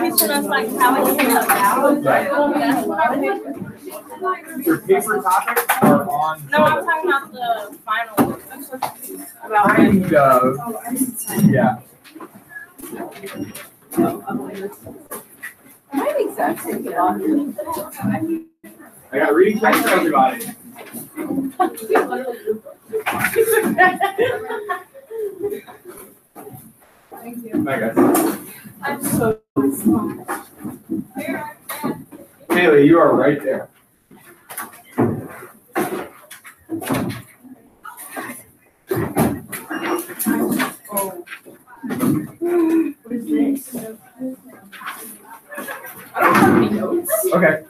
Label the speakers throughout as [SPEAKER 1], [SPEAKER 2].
[SPEAKER 1] teaching us like how it came about.
[SPEAKER 2] Your paper topics are on.
[SPEAKER 1] No, I'm talking about the final.
[SPEAKER 2] Kind of. Yeah. I got reading text for everybody.
[SPEAKER 3] Thank you.
[SPEAKER 2] Bye, guys.
[SPEAKER 3] I'm so smart.
[SPEAKER 2] Haley, you are right there.
[SPEAKER 3] What is this? I don't have any notes.
[SPEAKER 2] Okay.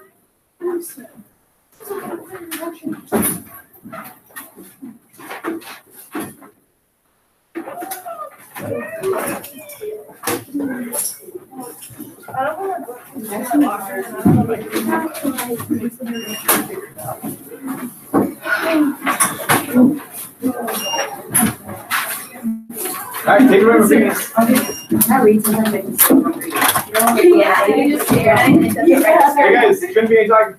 [SPEAKER 3] I don't want to go to the locker. I don't know
[SPEAKER 2] All right, take it away, Phoenix.
[SPEAKER 4] I read sometimes.
[SPEAKER 3] Yeah, you just stare at it and it doesn't register.
[SPEAKER 2] Hey guys, shouldn't be any talking.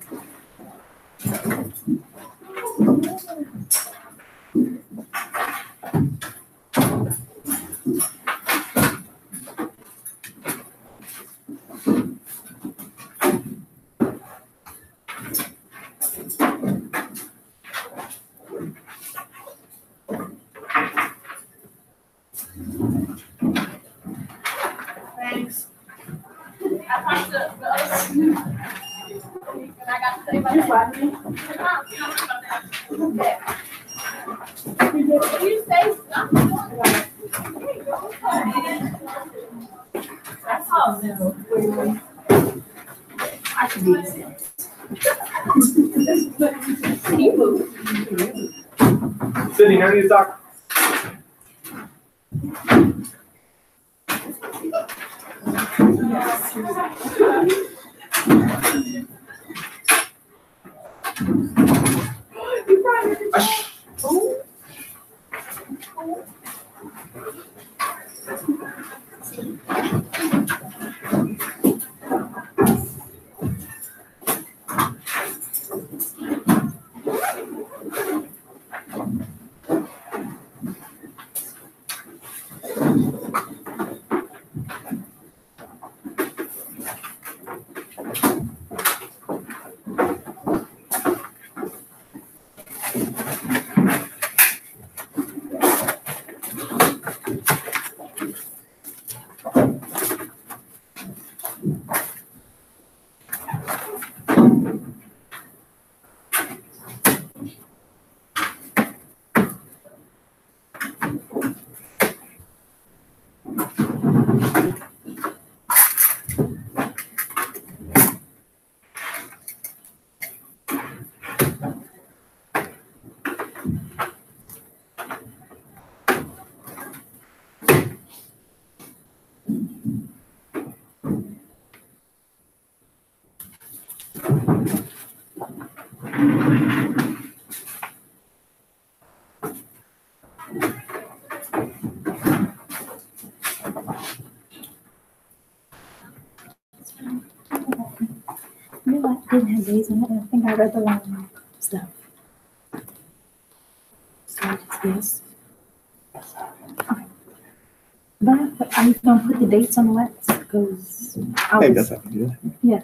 [SPEAKER 1] Thanks. I talked to the other and I got to say about that. You say something. That's all.
[SPEAKER 4] I should be this.
[SPEAKER 2] Sydney, no need to talk.
[SPEAKER 4] You know what? Didn't have days on it. I think I read the wrong stuff. So it's this. Okay. But are you gonna put the dates on the wax? Because
[SPEAKER 5] I think that's how to do it.
[SPEAKER 4] Yeah.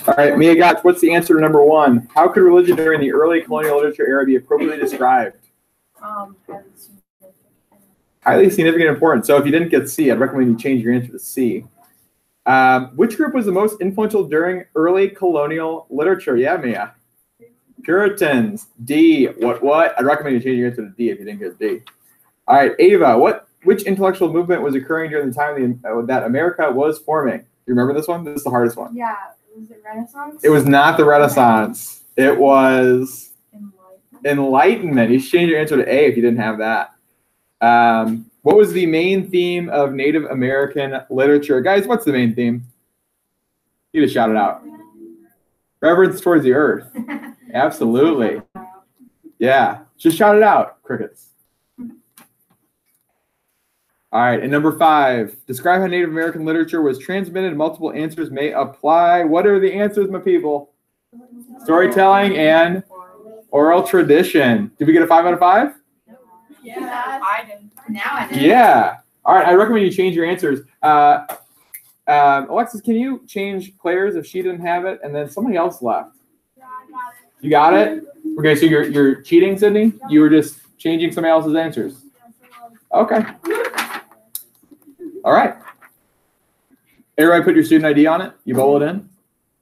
[SPEAKER 2] All right, Mia Gotch, what's the answer to number 1? How could religion during the early colonial literature era be appropriately described? Highly significant and important. So if you didn't get C, I'd recommend you change your answer to C. Which group was the most influential during early colonial literature? Yeah, Mia. Puritans. D. What? I'd recommend you change your answer to D if you didn't get D. All right, Ava, which intellectual movement was occurring during the time that America was forming? You remember this one? This is the hardest one.
[SPEAKER 3] Yeah. Was it Renaissance?
[SPEAKER 2] It was not the Renaissance. It was Enlightenment. You should change your answer to A if you didn't have that. What was the main theme of Native American literature? Guys, what's the main theme? You just shout it out. Reverence towards the earth. Absolutely. Yeah, just shout it out, crickets. All right, and number 5, describe how Native American literature was transmitted. Multiple answers may apply. What are the answers, my people? Storytelling and oral tradition. Did we get a 5 out of 5?
[SPEAKER 3] Yeah, I did. Now I did.
[SPEAKER 2] Yeah. All right, I recommend you change your answers. Alexis, can you change Claire's if she didn't have it, and then somebody else left?
[SPEAKER 1] Yeah, I got it.
[SPEAKER 2] You got it? Okay, so you're cheating, Sydney? You were just changing somebody else's answers. Okay. All right. Everybody put your student ID on it? You roll it in?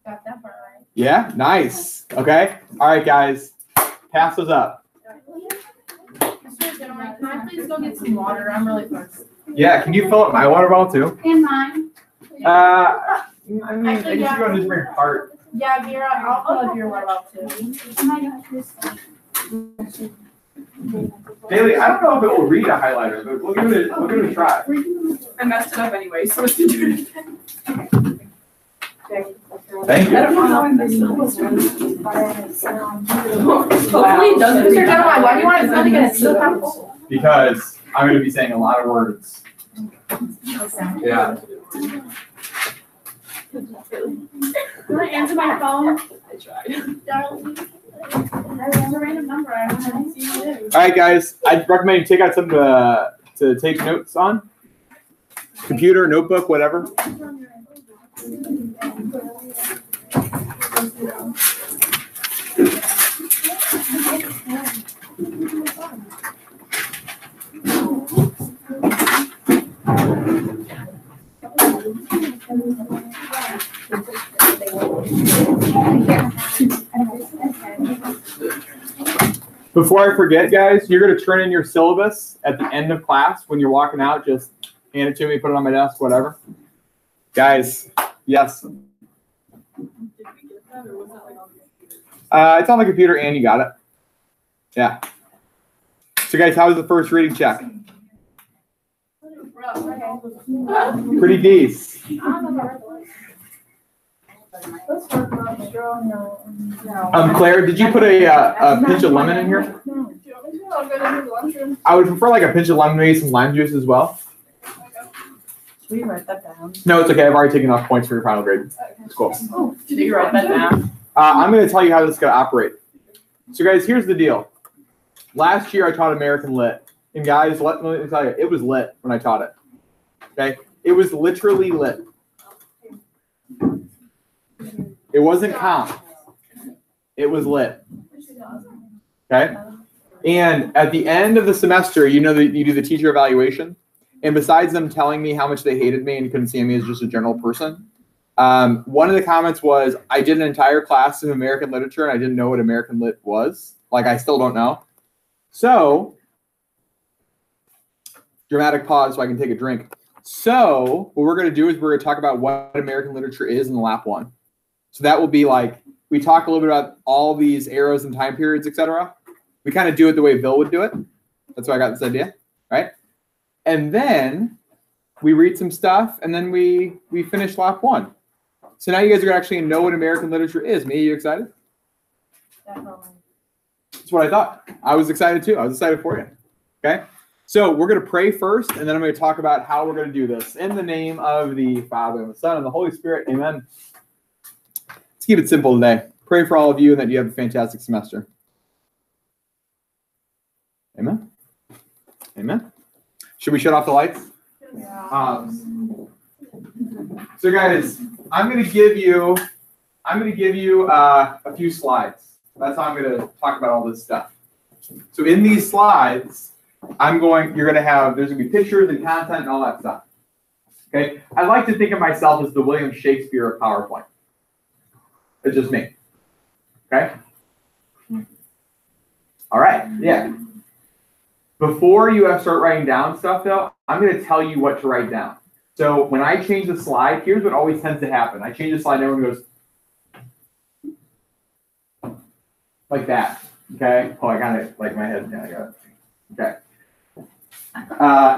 [SPEAKER 3] Got that part right.
[SPEAKER 2] Yeah? Nice. Okay. All right, guys. Pass those up.
[SPEAKER 3] Can I please go get some water? I'm really thirsty.
[SPEAKER 2] Yeah, can you fill up my water bottle too?
[SPEAKER 1] And mine.
[SPEAKER 2] I mean,
[SPEAKER 3] Actually,
[SPEAKER 2] I guess
[SPEAKER 3] yeah.
[SPEAKER 2] you want to just bring a cart.
[SPEAKER 3] Yeah, Vera, I'll fill up your water bottle too.
[SPEAKER 2] Haley, I don't know if it will read a highlighter, but we'll give it a try.
[SPEAKER 3] I messed it up anyway, so let's do it again.
[SPEAKER 2] Thank you.
[SPEAKER 3] I don't know how I messed it up. Hopefully it doesn't. Mr. Gentleman, why do you want it to get so powerful?
[SPEAKER 2] Because I'm going to be saying a lot of words. Yeah.
[SPEAKER 1] Can I answer my phone? I tried. Darling. That was a random number. I haven't seen you.
[SPEAKER 2] All right, guys. I'd recommend you take out some to take notes on. Computer, notebook, whatever. Before I forget, guys, you're going to turn in your syllabus at the end of class. When you're walking out, just hand it to me, put it on my desk, whatever. Guys, yes. It's on the computer and you got it. Yeah. So, guys, how was the first reading check? Pretty decent. Claire, did you put a pinch of lemon in here? I would prefer like a pinch of lemon, maybe some lime juice as well.
[SPEAKER 3] Should we write that down?
[SPEAKER 2] No, it's okay. I've already taken off points for your final grade. It's cool.
[SPEAKER 3] Oh, did you write that down?
[SPEAKER 2] I'm going to tell you how this is going to operate. So, guys, here's the deal. Last year, I taught American Lit. And, guys, let me tell you, it was lit when I taught it. Okay? It was literally lit. It wasn't comp. It was lit. Okay? And at the end of the semester, you know that you do the teacher evaluation. And besides them telling me how much they hated me and couldn't see me as just a general person, one of the comments was, I did an entire class of American literature and I didn't know what American Lit was. Like, I still don't know. So, dramatic pause so I can take a drink. So, what we're going to do is we're going to talk about what American literature is in the lap 1. So that will be like, we talk a little bit about all these eras and time periods, etc. We kind of do it the way Bill would do it. That's why I got this idea, right? And then we read some stuff, and then we finish lap 1. So now you guys are actually going to know what American literature is. Me, are you excited?
[SPEAKER 3] Definitely.
[SPEAKER 2] That's what I thought. I was excited too. I was excited for you. Okay. So we're going to pray first, and then I'm going to talk about how we're going to do this. In the name of the Father, and the Son, and the Holy Spirit. Amen. Let's keep it simple today. Pray for all of you and that you have a fantastic semester. Amen. Amen. Should we shut off the lights?
[SPEAKER 3] Yeah.
[SPEAKER 2] So guys, I'm going to give you a few slides. That's how I'm going to talk about all this stuff. So in these slides, there's going to be pictures and content and all that stuff. Okay. I like to think of myself as the William Shakespeare of PowerPoint. It's just me. Okay. All right. Yeah. Before you start writing down stuff, though, I'm going to tell you what to write down. So when I change the slide, here's what always tends to happen. I change the slide and everyone goes like that. Okay. Oh, I got it. Like my head. Yeah, I got it. Okay.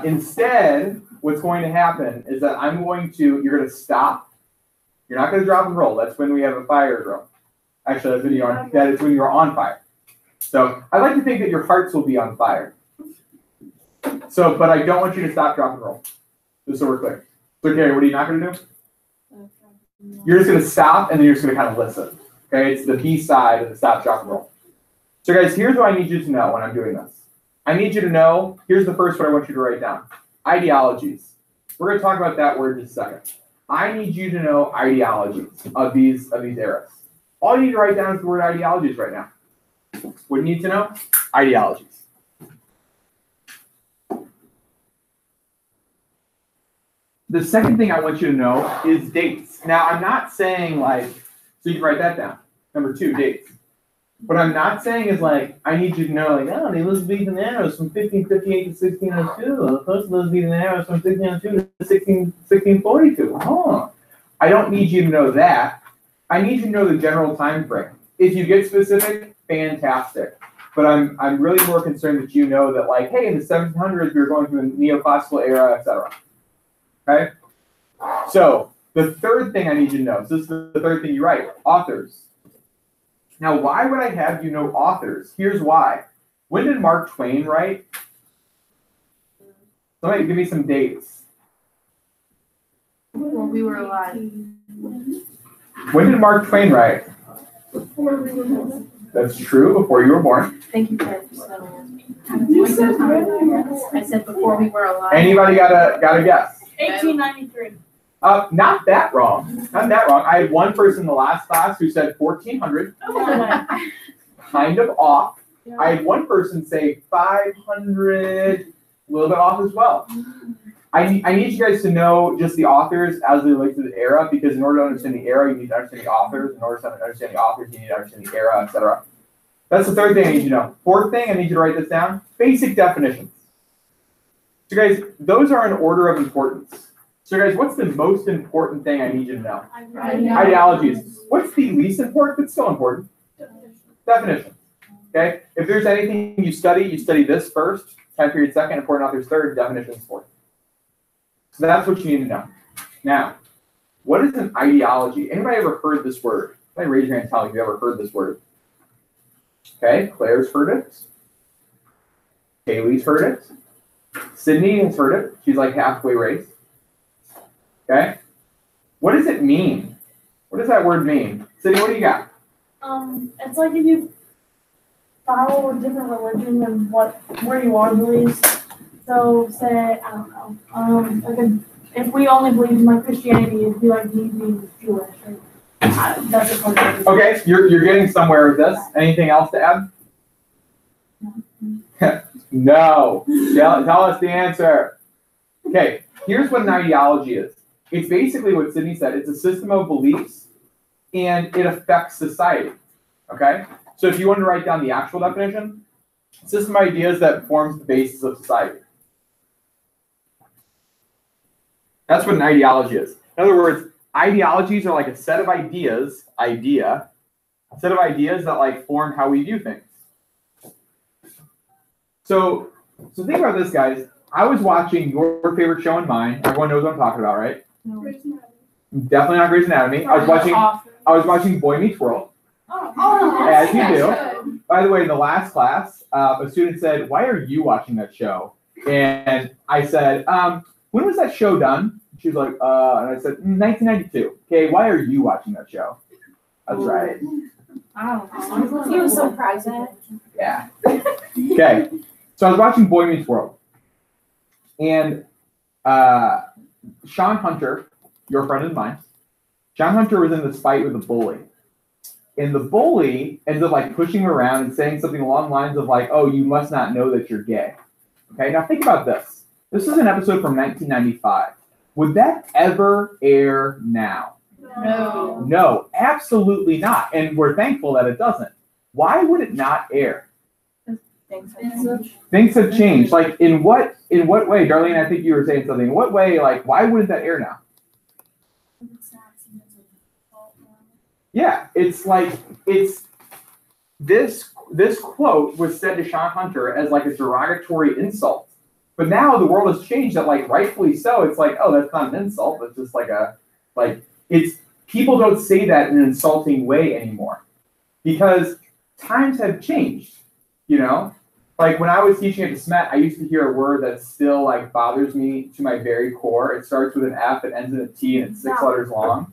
[SPEAKER 2] Instead, what's going to happen is that you're going to stop. You're not going to drop and roll. That's when we have a fire drill. Actually, that is when you're on fire. So I like to think that your hearts will be on fire. So, but I don't want you to stop, drop, and roll. Just so we're clear. So, Carrie, what are you not going to do? You're just going to stop, and then you're just going to kind of listen. Okay, it's the B side of the stop, drop, and roll. So, guys, here's what I need you to know when I'm doing this. I need you to know, here's the first one I want you to write down. Ideologies. We're going to talk about that word in just a second. I need you to know ideologies of these eras. All you need to write down is the word ideologies right now. What do you need to know? Ideologies. The second thing I want you to know is dates. Now, I'm not saying so you can write that down. Number 2, dates. What I'm not saying is I need you to know the Elizabethan eras from 1558 to 1602, the post-Elizabethan eras from 1602 to 1642. Oh, I don't need you to know that. I need you to know the general time frame. If you get specific, fantastic. But I'm really more concerned that you know that hey, in the 1700s we were going through the neoclassical era, etc. Okay? So the third thing I need you to know, so this is the third thing you write, authors. Now, why would I have you know authors? Here's why. When did Mark Twain write? Somebody give me some dates.
[SPEAKER 3] Before we were alive.
[SPEAKER 2] When did Mark Twain write?
[SPEAKER 1] Before we were born.
[SPEAKER 2] That's true, before you were born.
[SPEAKER 3] Thank you for I said before we were alive.
[SPEAKER 2] Anybody got a guess?
[SPEAKER 1] 1893.
[SPEAKER 2] Not that wrong. Not that wrong. I had one person in the last class who said 1400. Kind of off. I had one person say 500, a little bit off as well. I need you guys to know just the authors as they relate to the era, because in order to understand the era, you need to understand the authors. In order to understand the authors, you need to understand the era, etc. That's the third thing I need you to know. Fourth thing, I need you to write this down. Basic definitions. So guys, those are in order of importance. So guys, what's the most important thing I need you to know? Ideologies. What's the least important but still important? Definition. Okay? If there's anything you study this first, time period second, important authors third, definitions fourth. So that's what you need to know. Now, what is an ideology? Anybody ever heard this word? Anybody raise your hand and tell me if you ever heard this word. Okay, Claire's heard it. Kaylee's heard it. Sydney has heard it. She's halfway raised. Okay? What does it mean? What does that word mean? Sydney, what do you got?
[SPEAKER 1] It's if you follow a different religion than where you are believes. So say, I don't know, if we only believe in Christianity, it'd be like me being Jewish. That's a part.
[SPEAKER 2] Okay, you're getting somewhere with this. Anything else to add? No. Tell us the answer. Okay, here's what an ideology is. It's basically what Sydney said. It's a system of beliefs, and it affects society. Okay? So if you want to write down the actual definition, system of ideas that forms the basis of society. That's what an ideology is. In other words, ideologies are like a set of ideas, a set of ideas that form how we view things. So think about this, guys. I was watching your favorite show and mine. Everyone knows what I'm talking about, right?
[SPEAKER 3] No.
[SPEAKER 2] Definitely not Grey's Anatomy. I was watching Boy Meets World.
[SPEAKER 1] Oh,
[SPEAKER 2] As you do. By the way, in the last class, a student said, "Why are you watching that show?" And I said, "When was that show done?" She was like, and I said, 1992. Okay, why are you watching that show? That's right.
[SPEAKER 3] He was so proud of that.
[SPEAKER 2] Yeah. Okay. So I was watching Boy Meets World. And Sean Hunter, your friend and mine, Sean Hunter was in this fight with a bully. And the bully ends up like pushing him around and saying something along the lines of like, "Oh, you must not know that you're gay." Okay, now think about this. This is an episode from 1995. Would that ever air now?
[SPEAKER 3] No.
[SPEAKER 2] No, absolutely not. And we're thankful that it doesn't. Why would it not air? Things have changed. Like in what way, Darlene? I think you were saying something. In what way, like, why wouldn't that air now? Yeah, it's like this quote was said to Sean Hunter as like a derogatory insult. But now the world has changed that, like, rightfully so. It's like, oh, that's not an insult. It's just it's people don't say that in an insulting way anymore because times have changed, you know? Like when I was teaching at the SMET, I used to hear a word that still like bothers me to my very core. It starts with an F, it ends in a T, and it's 6 letters long.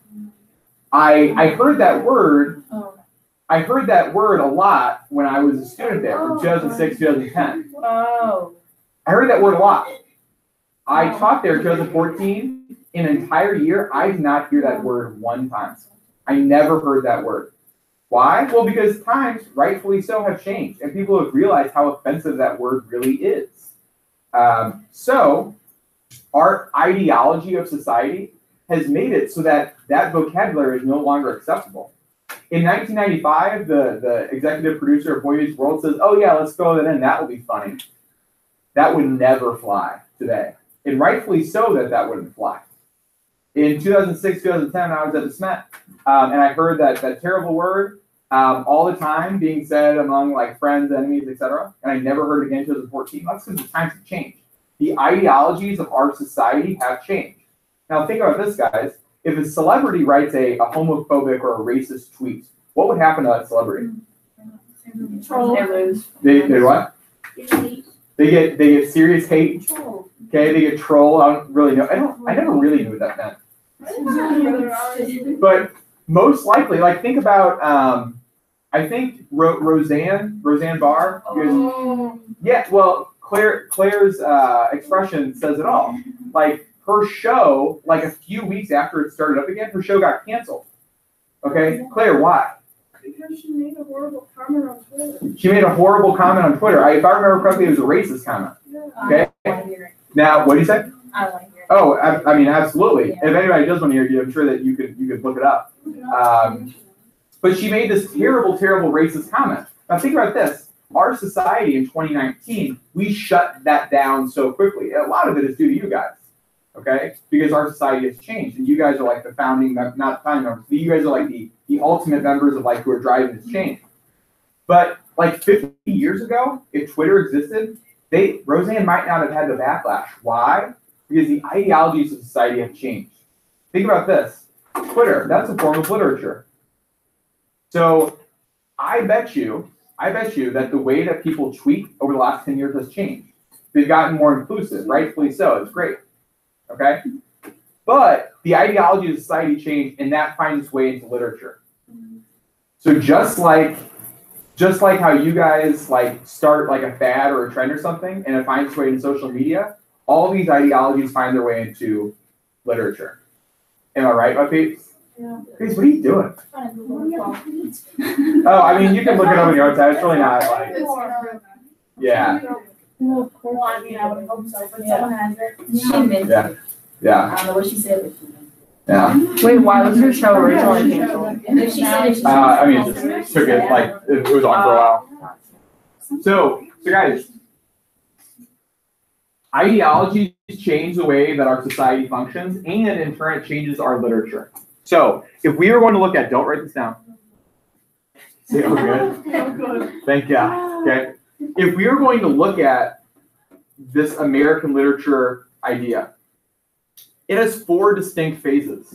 [SPEAKER 2] I heard that word. I heard that word a lot when I was a student there from 2006, 2010.
[SPEAKER 3] Oh.
[SPEAKER 2] I heard that word a lot. I taught there in 2014. In an entire year, I did not hear that word one time. I never heard that word. Why? Well, because times, rightfully so, have changed, and people have realized how offensive that word really is. So our ideology of society has made it so that that vocabulary is no longer acceptable. In 1995, the executive producer of Boy Meets World says, "Oh yeah, let's throw that in. That will be funny." That would never fly today, and rightfully so that wouldn't fly. In 2006, 2010, I was at the SMET, and I heard that terrible word all the time being said among like friends, enemies, etc. And I never heard it again in 2014. That's because the times have changed. The ideologies of our society have changed. Now think about this, guys. If a celebrity writes a homophobic or a racist tweet, what would happen to that celebrity? They what? They get serious hate. Okay, they get trolled. I don't really know. I never really knew what that meant. But most likely, like think about I think Roseanne Barr. Yeah, well, Claire's expression says it all. Like her show, like a few weeks after it started up again, her show got canceled. Okay, Claire, why?
[SPEAKER 1] Because she made a horrible comment on Twitter.
[SPEAKER 2] She made a horrible comment on Twitter. If I remember correctly, it was a racist comment. Okay. Now, what do you say?
[SPEAKER 3] I want to hear it.
[SPEAKER 2] Oh, I mean, absolutely. Yeah. If anybody does want to hear it, I'm sure that you could look it up. But she made this terrible, terrible racist comment. Now think about this. Our society in 2019, we shut that down so quickly. And a lot of it is due to you guys, okay? Because our society has changed, and you guys are like the founding, not founding members, but you guys are like the ultimate members of like who are driving this change. But like 50 years ago, if Twitter existed, Roseanne might not have had the backlash. Why? Because the ideologies of society have changed. Think about this. Twitter, that's a form of literature. So I bet you that the way that people tweet over the last 10 years has changed. They've gotten more inclusive, rightfully so. It's great. Okay? But the ideology of society changed, and that finds its way into literature. So just like how you guys like start like a fad or a trend or something, and it finds its way into social media, all these ideologies find their way into literature. Am I right, my peeps?
[SPEAKER 1] Yeah.
[SPEAKER 2] Guys, what are you doing? Oh, I mean, you can look it up on your own time. It's really not like, yeah.
[SPEAKER 1] Well, I mean, I would hope so, but someone has it.
[SPEAKER 3] She mentioned it.
[SPEAKER 2] Yeah.
[SPEAKER 3] I don't know what she said.
[SPEAKER 2] Yeah.
[SPEAKER 3] Wait, why was her show originally canceled? She said it.
[SPEAKER 2] I mean, it just took it like it was on for a while. So guys, ideologies change the way that our society functions, and in turn, it changes our literature. So if we were going to look at, don't write this down. See, oh, good. Thank you. Okay. If we were going to look at this American literature idea, it has 4 distinct phases.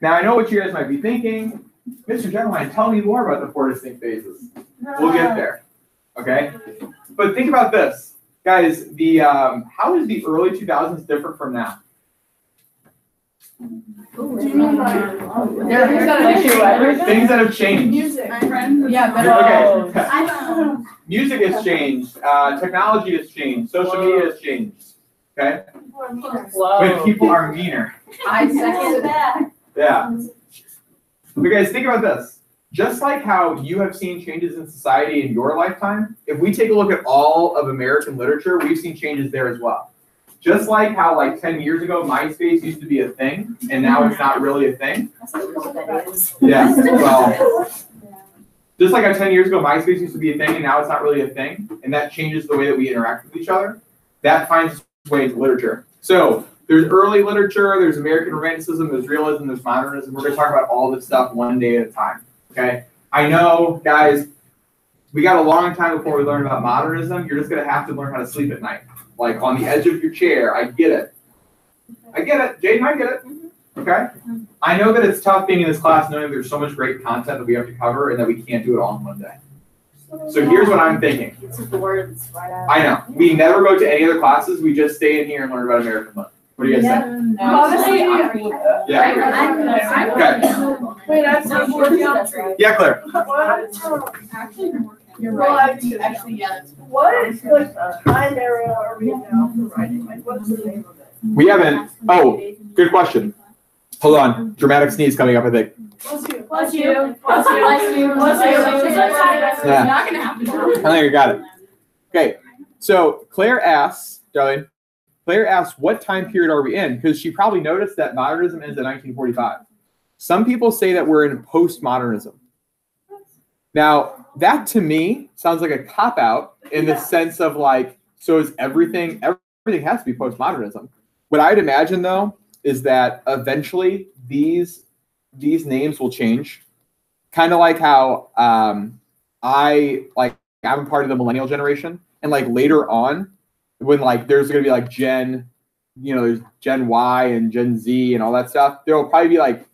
[SPEAKER 2] Now I know what you guys might be thinking. Mr. Gentleman, tell me more about the 4 distinct phases. We'll get there. Okay? But think about this. Guys, the how is the early 2000s different from now?
[SPEAKER 3] Things that
[SPEAKER 2] Things that have changed.
[SPEAKER 3] Music. Yeah,
[SPEAKER 2] Okay. Music has changed. Technology has changed. Social media has changed. Okay? When people are meaner.
[SPEAKER 3] I second that.
[SPEAKER 2] Yeah. But guys, think about this. Just like how you have seen changes in society in your lifetime, if we take a look at all of American literature, we've seen changes there as well. Just like how like 10 years ago, MySpace used to be a thing, and now it's not really a thing. Yeah, well, just like how 10 years ago, MySpace used to be a thing, and now it's not really a thing, and that changes the way that we interact with each other, that finds its way into literature. So there's early literature, there's American Romanticism, there's realism, there's modernism. We're going to talk about all this stuff one day at a time, okay? I know, guys, we got a long time before we learn about modernism. You're just going to have to learn how to sleep at night. Like on the edge of your chair. I get it. I get it. Jaden, I get it. Okay? I know that it's tough being in this class knowing there's so much great content that we have to cover and that we can't do it all in one day. So here's what I'm thinking. I know. We never go to any other classes. We just stay in here and learn about American life. What do you guys think?
[SPEAKER 3] Honestly,
[SPEAKER 2] Yeah. Okay.
[SPEAKER 3] Wait, that's
[SPEAKER 2] Yeah, Claire.
[SPEAKER 3] Actually, yeah.
[SPEAKER 5] What is like time area are we now for writing? Like, what's the name of it?
[SPEAKER 2] We haven't. Oh, good question. Hold on. Dramatic sneeze coming up, I think.
[SPEAKER 5] Bless you.
[SPEAKER 2] Yeah.
[SPEAKER 3] Not gonna happen.
[SPEAKER 2] I think I got it. Okay. So Claire asks, darling, Claire asks, what time period are we in? Because she probably noticed that modernism ends in 1945. Some people say that we're in postmodernism. Now, that to me sounds like a cop-out in the sense of like, so is everything has to be postmodernism. What I'd imagine though is that eventually these names will change. Kind of like how I'm a part of the millennial generation, and like later on, when like there's gonna be like Gen, there's Gen Y and Gen Z and all that stuff, there'll probably be like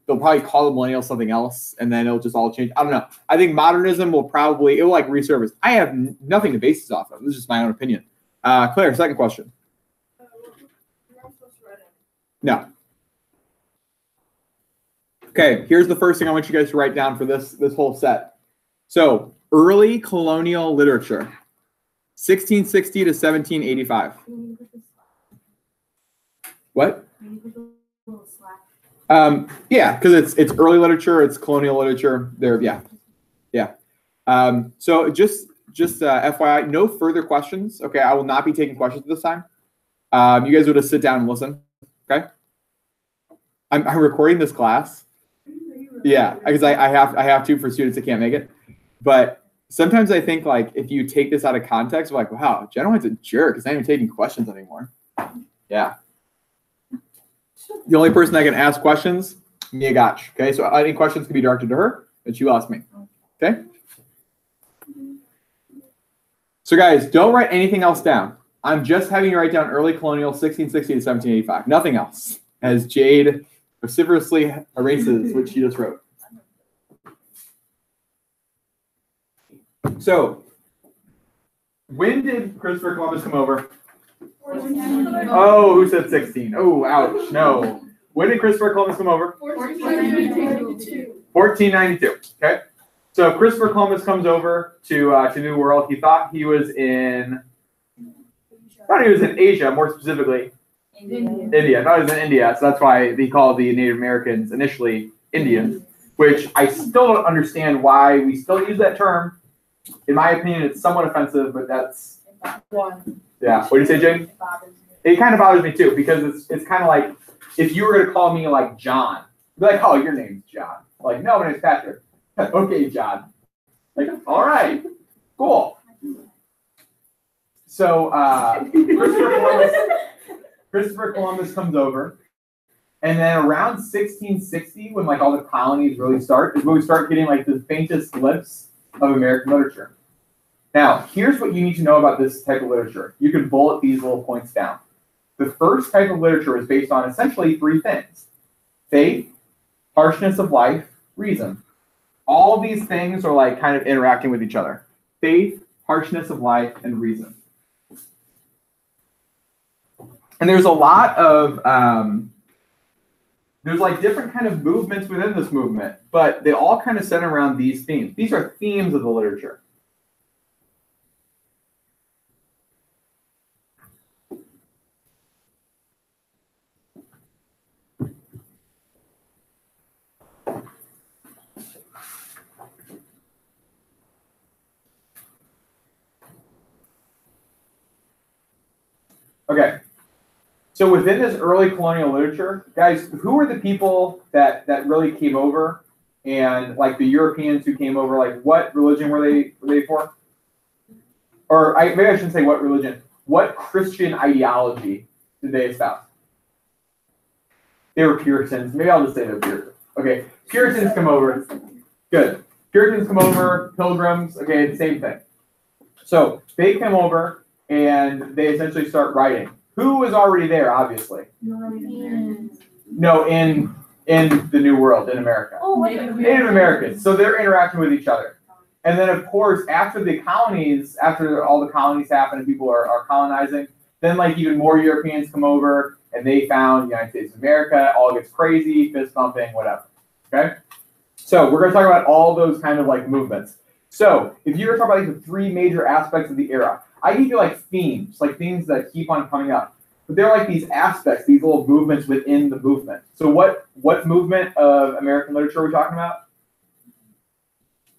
[SPEAKER 2] they'll probably call the millennials something else, and then it'll just all change. I don't know. I think modernism will like resurface. I have nothing to base this off of. This is just my own opinion. Claire, second question. No. Okay, here's the first thing I want you guys to write down for this whole set. So, early colonial literature, 1660 to 1785. What? Yeah, because it's early literature, it's colonial literature. Yeah. So just FYI, no further questions. Okay, I will not be taking questions this time. You guys will just sit down and listen. Okay. I'm recording this class. Yeah, because I have to for students that can't make it. But sometimes I think like if you take this out of context, we're like, wow, Jenna a jerk. He's not even taking questions anymore. Yeah. The only person that can ask questions, Mia Gotch. Okay, so any questions can be directed to her, but you ask me. Okay. So guys, don't write anything else down. I'm just having you write down early colonial 1660 to 1785. Nothing else. As Jade vociferously erases what she just wrote. So, when did Christopher Columbus come over? Oh, who said 16? Oh, ouch, no. When did Christopher Columbus come over?
[SPEAKER 5] 1492.
[SPEAKER 2] 1492, okay. So Christopher Columbus comes over to New World. He thought he was in Asia, more specifically. India. I thought he was in India, so that's why they called the Native Americans initially Indians, which I still don't understand why we still use that term. In my opinion, it's somewhat offensive, but that's... Yeah, what do you say, Jane? It kind of bothers me too, because it's kind of like, if you were going to call me like John, you'd be like, oh, your name's John. Like, no, my name's Patrick. Okay, John. Like, all right, cool. So Christopher Columbus comes over, and then around 1660, when like all the colonies really start, is when we start getting like the faintest glimpse of American literature. Now, here's what you need to know about this type of literature. You can bullet these little points down. The first type of literature is based on essentially three things: faith, harshness of life, reason. All these things are like kind of interacting with each other. Faith, harshness of life, and reason. And there's a lot of, there's like different kind of movements within this movement, but they all kind of center around these themes. These are themes of the literature. Okay, so within this early colonial literature, guys, who were the people that really came over, and like the Europeans who came over? Like, what religion were they for? Or maybe I shouldn't say what religion. What Christian ideology did they espouse? They were Puritans. Maybe I'll just say they're Puritans. Okay, Puritans come over. Good. Puritans come over. Pilgrims. Okay, the same thing. So they come over. And they essentially start writing. Who was already there, obviously? No, in the New World, in America.
[SPEAKER 1] Oh,
[SPEAKER 2] Native Americans. So they're interacting with each other. And then, of course, after all the colonies happen and people are colonizing, then like even more Europeans come over and they found the United States of America. All gets crazy, fist pumping, whatever. Okay? So we're going to talk about all those kind of like movements. So if you were talking about like the three major aspects of the era, I give you like themes, like things that keep on coming up. But they're like these aspects, these little movements within the movement. So what movement of American literature are we talking about?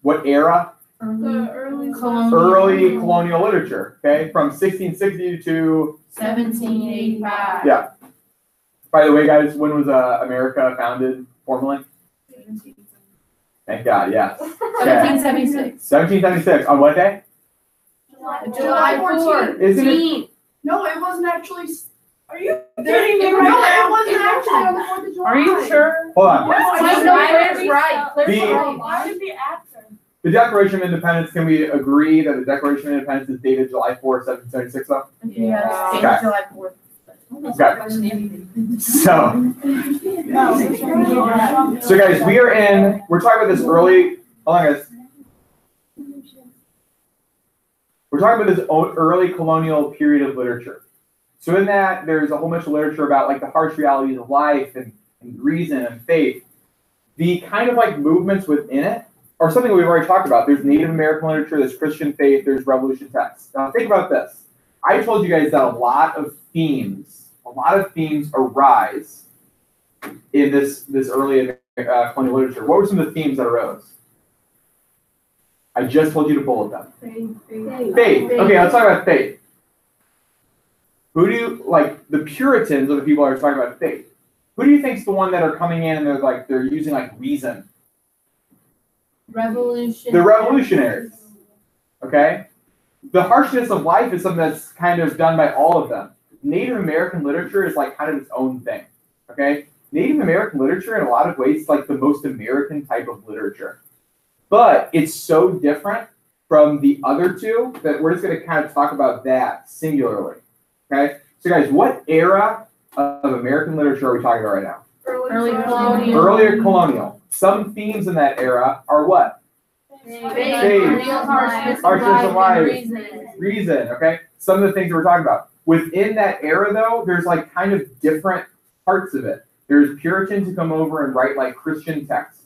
[SPEAKER 2] What era?
[SPEAKER 3] Early
[SPEAKER 2] Early colonial literature, okay? From 1660 to
[SPEAKER 3] 1785.
[SPEAKER 2] Yeah. By the way, guys, when was America founded formally? Thank God, yes.
[SPEAKER 3] 1776.
[SPEAKER 2] 1776. On what day?
[SPEAKER 3] July 14th.
[SPEAKER 2] Isn't it?
[SPEAKER 5] No, it wasn't actually. Are you kidding me? No, it wasn't actually on the 4th of July.
[SPEAKER 3] Are you sure?
[SPEAKER 2] Hold on.
[SPEAKER 3] Claire's right.
[SPEAKER 1] Why should be after?
[SPEAKER 2] The Declaration of Independence, can we agree that the Declaration of Independence is dated July 4th, 1776, though?
[SPEAKER 3] Yeah.
[SPEAKER 2] Okay.
[SPEAKER 3] July 4th.
[SPEAKER 2] Okay. So guys, we're talking about this early, hold on guys. We're talking about this early colonial period of literature. So in that, there's a whole bunch of literature about like the harsh realities of life and reason and faith. The kind of like movements within it are something we've already talked about. There's Native American literature, there's Christian faith, there's Revolution texts. Now think about this. I told you guys that a lot of themes arise in this early colonial literature. What were some of the themes that arose? I just told you to bullet them. Faith. Okay, let's talk about faith. Who do you, like, the Puritans are the people that are talking about faith. Who do you think is the one that are coming in and they're using like reason? The revolutionaries. Okay? The harshness of life is something that's kind of done by all of them. Native American literature is like kind of its own thing. Okay? Native American literature in a lot of ways is like the most American type of literature. But it's so different from the other two that we're just going to kind of talk about that singularly. Okay? So guys, what era of American literature are we talking about right now?
[SPEAKER 3] Early colonial.
[SPEAKER 2] Earlier colonial. Some themes in that era are what?
[SPEAKER 3] Faith.
[SPEAKER 2] Harshness of life. Reason. Okay? Some of the things that we're talking about. Within that era, though, there's like kind of different parts of it. There's Puritans who come over and write like Christian texts.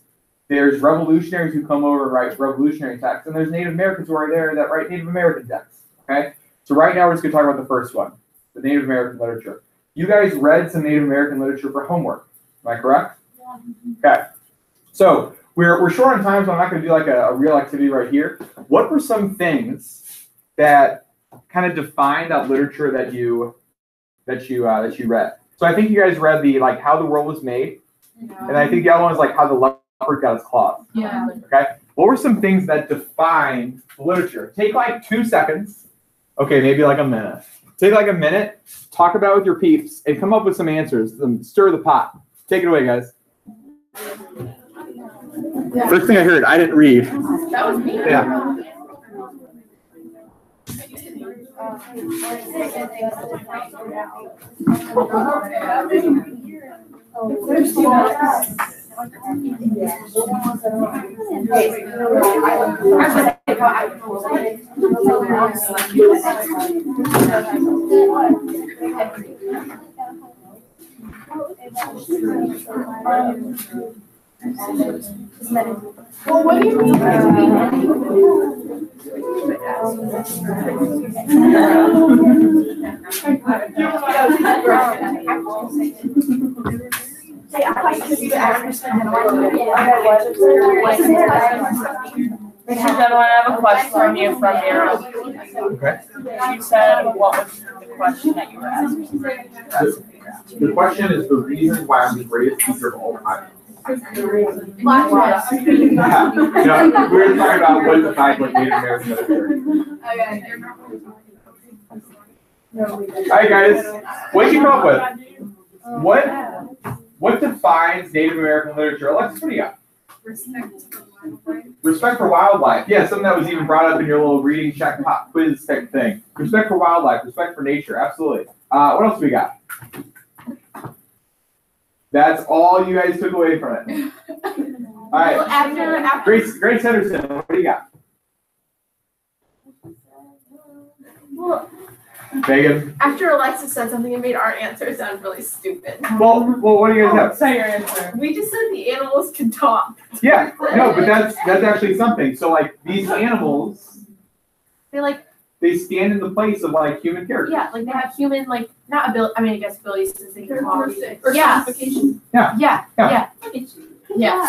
[SPEAKER 2] There's revolutionaries who come over and write revolutionary texts. And there's Native Americans who are there that write Native American texts. Okay? So right now we're just going to talk about the first one, the Native American literature. You guys read some Native American literature for homework. Am I correct? Yeah. Okay. So we're short on time, so I'm not going to do like a real activity right here. What were some things that kind of define that literature that you read? So I think you guys read the like How the World Was Made, and I think the other one was like How the Leopard Got Its Claws.
[SPEAKER 3] Yeah.
[SPEAKER 2] Okay. What were some things that define the literature? Take like 2 seconds. Okay, maybe like a minute. Take like a minute, talk about it with your peeps, and come up with some answers. Stir the pot. Take it away, guys.
[SPEAKER 3] Yeah.
[SPEAKER 2] First thing I heard, I didn't read.
[SPEAKER 3] That was me.
[SPEAKER 2] Yeah.
[SPEAKER 3] Well, what do you mean?
[SPEAKER 5] Gentlemen, I have a question from you from your.
[SPEAKER 2] Okay.
[SPEAKER 5] You said what was the question that you were asking?
[SPEAKER 2] The question is the reason why I'm the greatest teacher of all time. Yeah. No, we were talking about what defines like Native American literature. All right, guys, what did you come up with? What defines Native American literature? Alexis, what do you got? Respect for wildlife. Yeah, something that was even brought up in your little reading check pop quiz type thing. Respect for wildlife, respect for nature, absolutely. What else do we got? That's all you guys took away from it. All right.
[SPEAKER 3] After
[SPEAKER 2] Grace Henderson, what do you got?
[SPEAKER 3] well,
[SPEAKER 2] Megan?
[SPEAKER 3] after Alexis said something, it made our answer sound really stupid.
[SPEAKER 2] Well, what do you guys have?
[SPEAKER 5] Say your answer.
[SPEAKER 3] We just said the animals can talk.
[SPEAKER 2] Yeah, no, but that's actually something. So like these animals,
[SPEAKER 3] They
[SPEAKER 2] they stand in the place of like human characters.
[SPEAKER 3] yeah, like they have human, like, not ability, I mean, I guess abilities since they can talk.
[SPEAKER 5] Or
[SPEAKER 3] Yeah.
[SPEAKER 5] classification.
[SPEAKER 3] Yeah.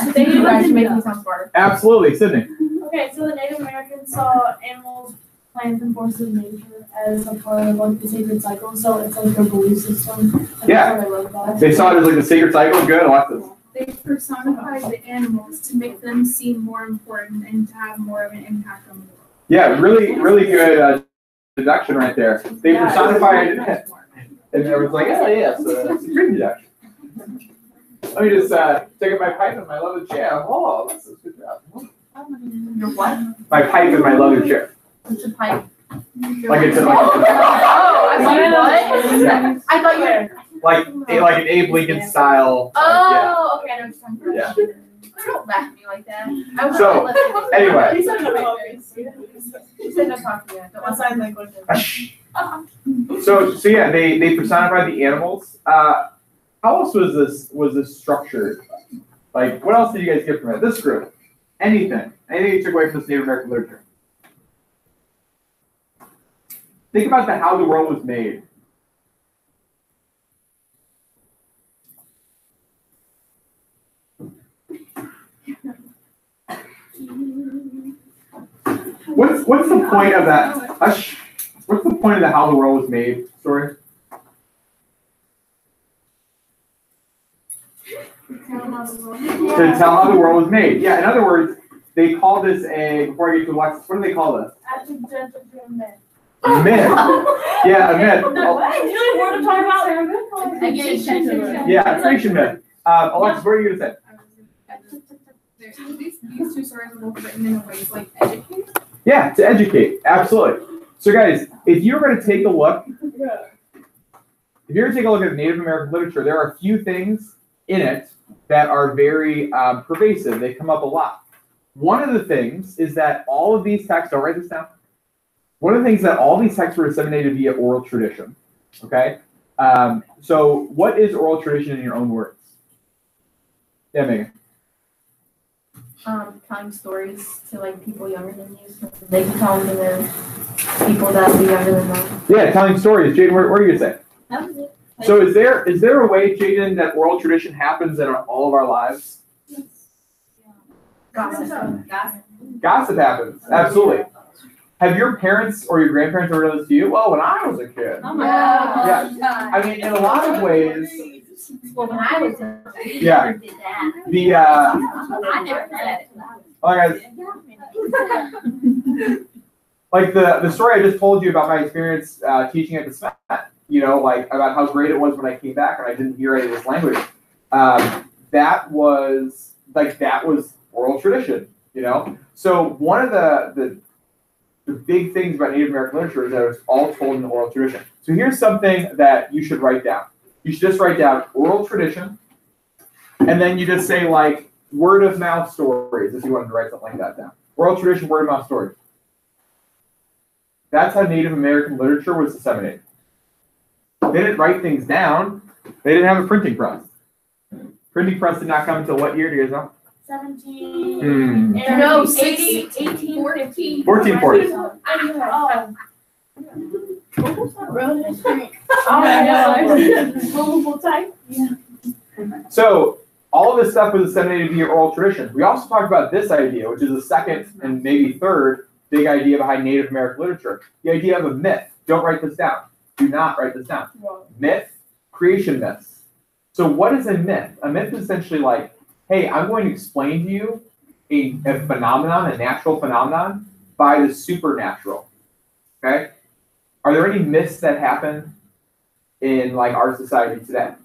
[SPEAKER 3] So they do that to make me sound smarter.
[SPEAKER 2] Absolutely, Sydney.
[SPEAKER 1] Okay, so the Native Americans saw animals, plants, and forces of nature as a part of like the sacred cycle. So it's like their belief system. Like,
[SPEAKER 2] Yeah.
[SPEAKER 1] that's what I wrote about it.
[SPEAKER 2] They saw it as like the sacred cycle. Good, Alexis.
[SPEAKER 6] They personified the animals to make them seem more important and to have more of an impact on the world.
[SPEAKER 2] Yeah, really good deduction right there. They personified it, and everyone's like, yeah, so it's a great deduction. Let me just take up my pipe and my leather chair. Oh, that's a good job.
[SPEAKER 3] Your what?
[SPEAKER 2] My pipe and my leather chair.
[SPEAKER 3] What's a pipe?
[SPEAKER 2] Like it's
[SPEAKER 3] Oh, I was like, what?
[SPEAKER 2] Yeah.
[SPEAKER 3] I thought you were.
[SPEAKER 2] like an Abe Lincoln style.
[SPEAKER 3] Oh, okay, I know what you're talking
[SPEAKER 2] Yeah.
[SPEAKER 3] about. Don't laugh at me like that. I was
[SPEAKER 2] So, anyway.
[SPEAKER 3] He said no talking. He said no talking yet. Don't sign my question.
[SPEAKER 2] So yeah, they personified the animals. How else was this structured? Like, what else did you guys get from it? This group, anything you took away from this Native American literature? Think about how the world was made. What's the point of that? What's the point of the how the world was made story? To tell how the world was made. Yeah, in other words, they call this before I get to Alexis, what do they call this?
[SPEAKER 1] Myth.
[SPEAKER 2] Myth. Yeah, a myth.
[SPEAKER 1] Usually we're to talk about.
[SPEAKER 2] Yeah, creation myth. Alexis, what are you gonna say?
[SPEAKER 6] These two stories were both written in a way to like educate.
[SPEAKER 2] Yeah, to educate, absolutely. So guys, if you're gonna take a look, at the Native American literature, there are a few things in it that are very pervasive. They come up a lot. One of the things is that all of these texts, I'll write this down. One of the things that all these texts were disseminated via oral tradition, okay? So what is oral tradition in your own words? Yeah, Megan.
[SPEAKER 3] Telling stories to like people younger than you, so they can tell them to their people that will be younger than them.
[SPEAKER 2] Yeah, telling stories. Jaden, what are you gonna say?
[SPEAKER 3] That was it.
[SPEAKER 2] So is there a way, Jaden, that oral tradition happens in all of our lives?
[SPEAKER 3] Gossip.
[SPEAKER 2] Gossip happens, absolutely. Have your parents or your grandparents ever done this to you? Well, when I was a kid. Yeah. I mean, in a lot of ways.
[SPEAKER 3] Well, when I was
[SPEAKER 2] Yeah.
[SPEAKER 3] did that.
[SPEAKER 2] The
[SPEAKER 3] I never did it.
[SPEAKER 2] oh, guys, like the story I just told you about my experience teaching at the SMAT. You know, like about how great it was when I came back and I didn't hear any of this language. That was oral tradition. You know, so one of the big things about Native American literature is that it was all told in oral tradition. So here's something that you should write down. You should just write down oral tradition, And then you just say like word of mouth stories if you wanted to write something like that down. Oral tradition, word of mouth stories. That's how Native American literature was disseminated. They didn't write things down. They didn't have a printing press. Printing press did not come until what year, do you guys know?
[SPEAKER 1] 17.
[SPEAKER 6] No,
[SPEAKER 1] 1814.
[SPEAKER 2] 1440.
[SPEAKER 1] Movable type.
[SPEAKER 2] So all of this stuff was disseminated via oral tradition. We also talked about this idea, which is the second and maybe third big idea behind Native American literature. The idea of a myth. Don't write this down. Do not write this down. Myth, creation myths. So what is a myth? A myth is essentially like, hey, I'm going to explain to you a phenomenon, a natural phenomenon, by the supernatural. Okay? Are there any myths that happen in like our society today?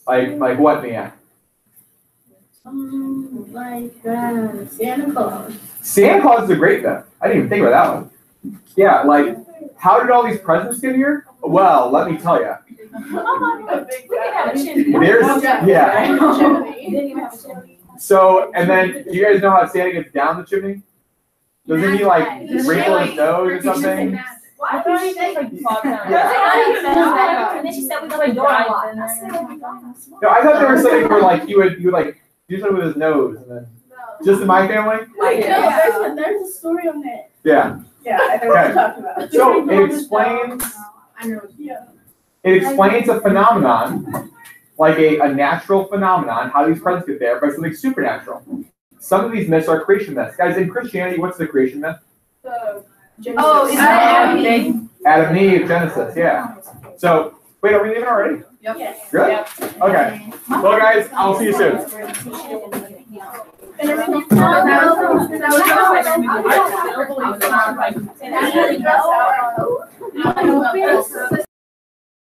[SPEAKER 2] Like what, Mia?
[SPEAKER 1] Santa Claus.
[SPEAKER 2] Santa Claus is a great myth. I didn't even think about that one. Yeah, like, how did all these presents get here? Well, let me tell you. So, and then, do you guys know how Santa gets down the chimney? Doesn't he like wrinkle his nose or something?
[SPEAKER 3] I thought he said like and then she said we go door a lot.
[SPEAKER 2] No, I thought there was something where like he would like do something with his nose and then just in my family?
[SPEAKER 1] There's a story on it.
[SPEAKER 2] Yeah.
[SPEAKER 1] Yeah, I know what you're talking about.
[SPEAKER 2] So it explains a phenomenon, like a natural phenomenon, how these presents get there, by something supernatural. Some of these myths are creation myths. Guys, in Christianity, what's the creation myth?
[SPEAKER 3] Oh, is that Adam and Eve?
[SPEAKER 2] Adam and Eve, Genesis, yeah. So, wait, are we leaving already?
[SPEAKER 3] Yep.
[SPEAKER 2] Good? Okay. Well, guys, I'll see you soon.
[SPEAKER 3] No.